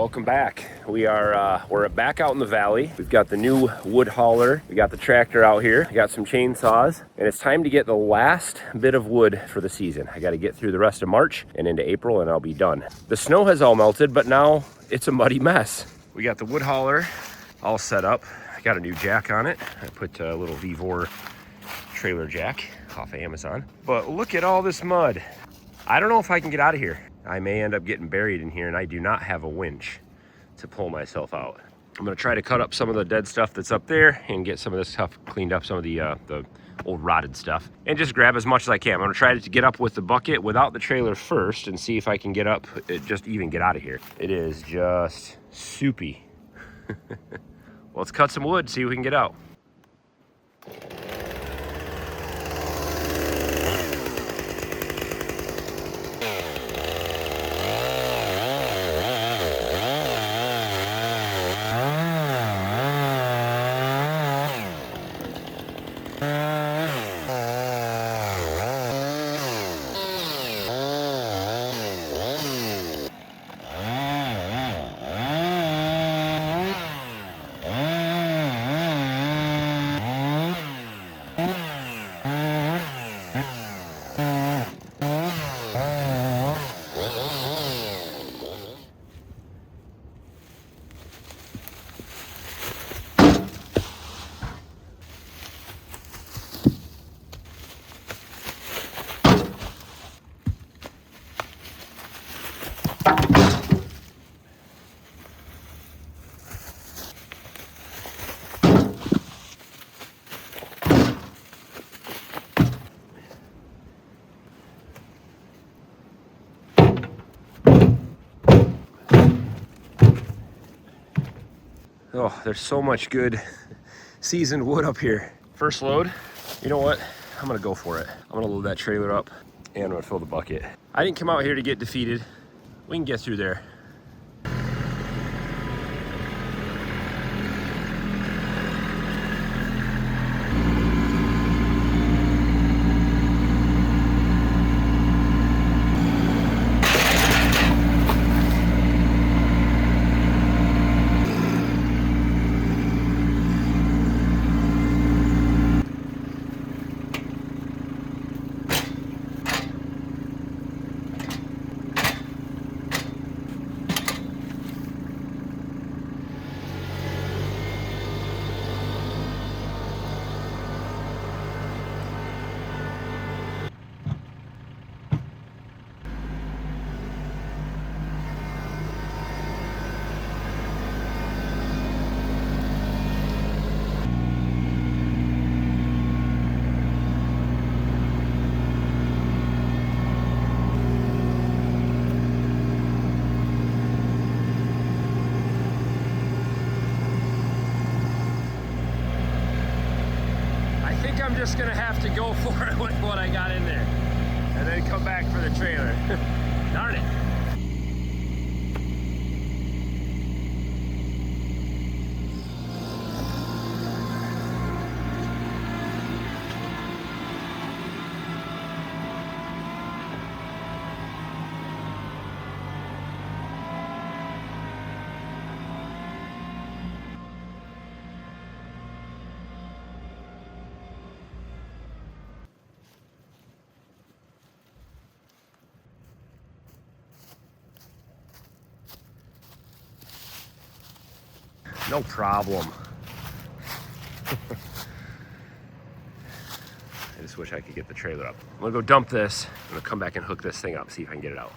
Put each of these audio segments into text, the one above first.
Welcome back. We're back out in the valley. We've got the new wood hauler. We got the tractor out here. We got some chainsaws, and it's time to get the last bit of wood for the season. I got to get through the rest of March and into April, and I'll be done. The snow has all melted, but now it's a muddy mess. We got the wood hauler all set up. I got a new jack on it. I put a little Vevor trailer jack off of Amazon. But look at all this mud. I don't know if I can get out of here. I may end up getting buried in here, and I do not have a winch to pull myself out. I'm gonna try to cut up some of the dead stuff that's up there and get some of this stuff cleaned up, some of the old rotted stuff, and just grab as much as I can. I'm gonna try to get up with the bucket without the trailer first and see if I can get up, just even get out of here. It is just soupy. Well, let's cut some wood, see if we can get out. Oh, there's so much good seasoned wood up here. First load, you know what? I'm gonna go for it. I'm gonna load that trailer up and I'm gonna fill the bucket. I didn't come out here to get defeated. We can get through there. I'm just gonna have to go for it with what I got in there and then come back for the trailer. Darn it. No problem. I just wish I could get the trailer up. I'm gonna go dump this. I'm gonna come back and hook this thing up, see if I can get it out.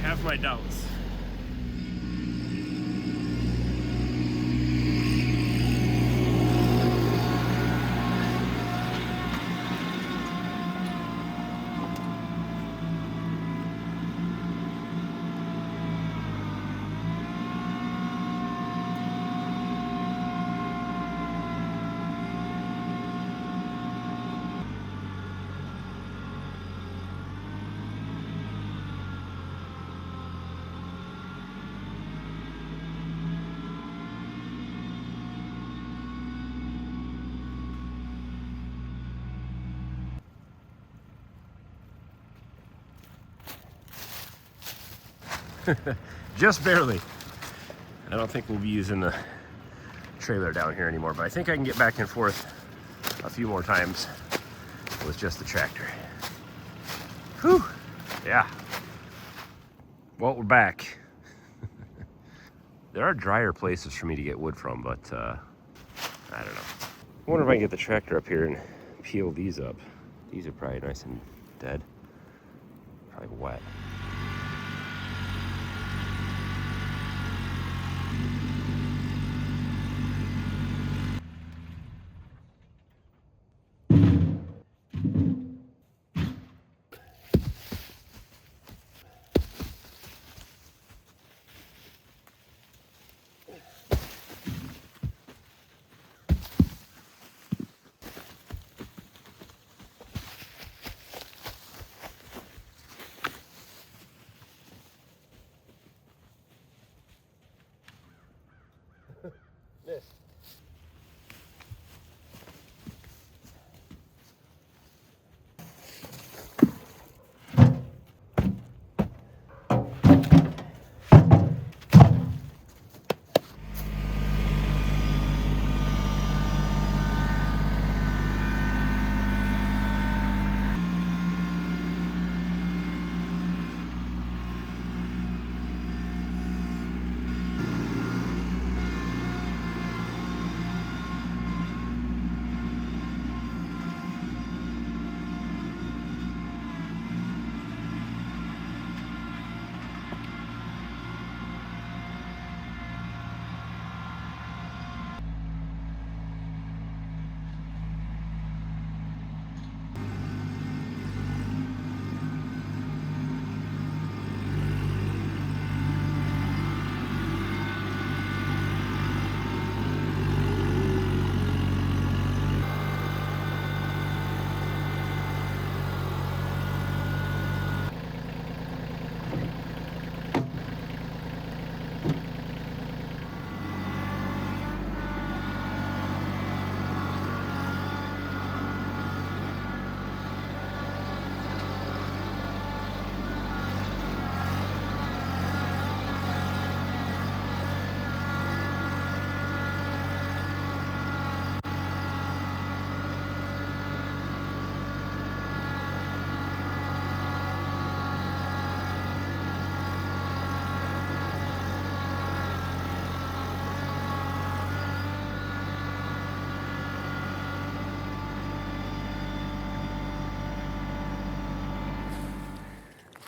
have my doubts. Just barely. I don't think we'll be using the trailer down here anymore, but I think I can get back and forth a few more times with just the tractor. Whew, yeah. Well, we're back. There are drier places for me to get wood from, but I don't know. I wonder if I can get the tractor up here and peel these up. These are probably nice and dead. Probably wet. This.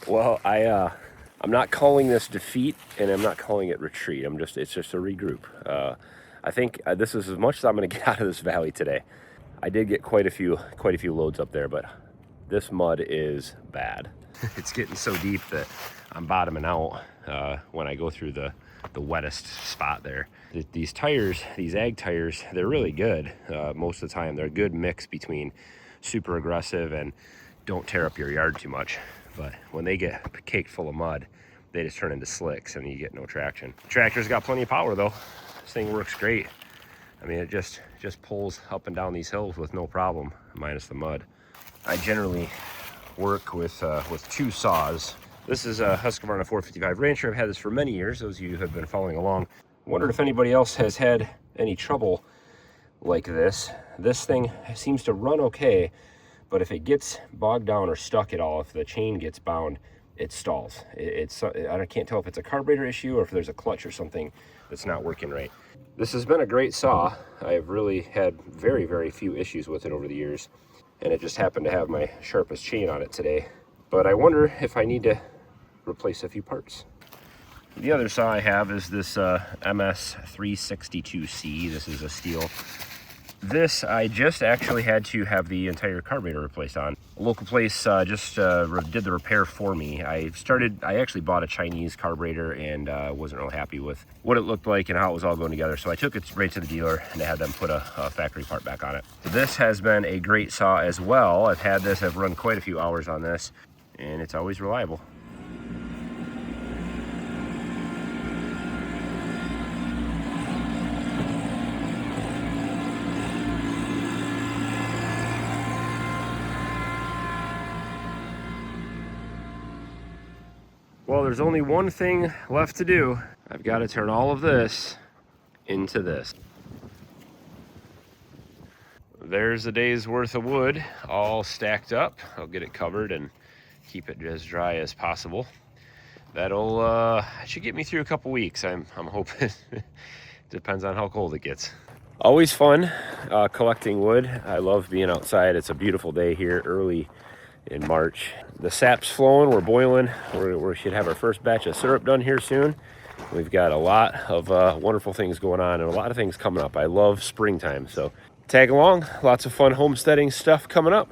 Well, I'm not calling this defeat, and I'm not calling it retreat. It's just a regroup. I think this is as much as I'm going to get out of this valley today. I did get quite a few loads up there, but this mud is bad. It's getting so deep that I'm bottoming out when I go through the wettest spot there. These tires, these ag tires, they're really good most of the time. They're a good mix between super aggressive and don't tear up your yard too much. But when they get caked full of mud, they just turn into slicks and you get no traction. The tractor's got plenty of power though. This thing works great. I mean, it just pulls up and down these hills with no problem, minus the mud. I generally work with two saws. This is a Husqvarna 455 Rancher. I've had this for many years, those of you who have been following along. Wondered if anybody else has had any trouble like this. This thing seems to run okay, but if it gets bogged down or stuck at all, if the chain gets bound, it stalls. I can't tell if it's a carburetor issue or if there's a clutch or something that's not working right. This has been a great saw. I've really had very, very few issues with it over the years, and it just happened to have my sharpest chain on it today. But I wonder if I need to replace a few parts. The other saw I have is this MS362C. This is a steel. This I just actually had to have the entire carburetor replaced on. A local place just did the repair for me. I actually bought a Chinese carburetor and wasn't real happy with what it looked like and how it was all going together. So I took it right to the dealer and I had them put a factory part back on it. This has been a great saw as well. I've run quite a few hours on this and it's always reliable. Well, there's only one thing left to do. I've got to turn all of this into this. There's a day's worth of wood all stacked up. I'll get it covered and keep it as dry as possible. That'll should get me through a couple weeks. I'm hoping. Depends on how cold it gets. Always fun collecting wood. I love being outside. It's a beautiful day here early in March. The sap's flowing, we're boiling. We should have our first batch of syrup done here soon. We've got a lot of wonderful things going on and a lot of things coming up. I love springtime, so tag along. Lots of fun homesteading stuff coming up.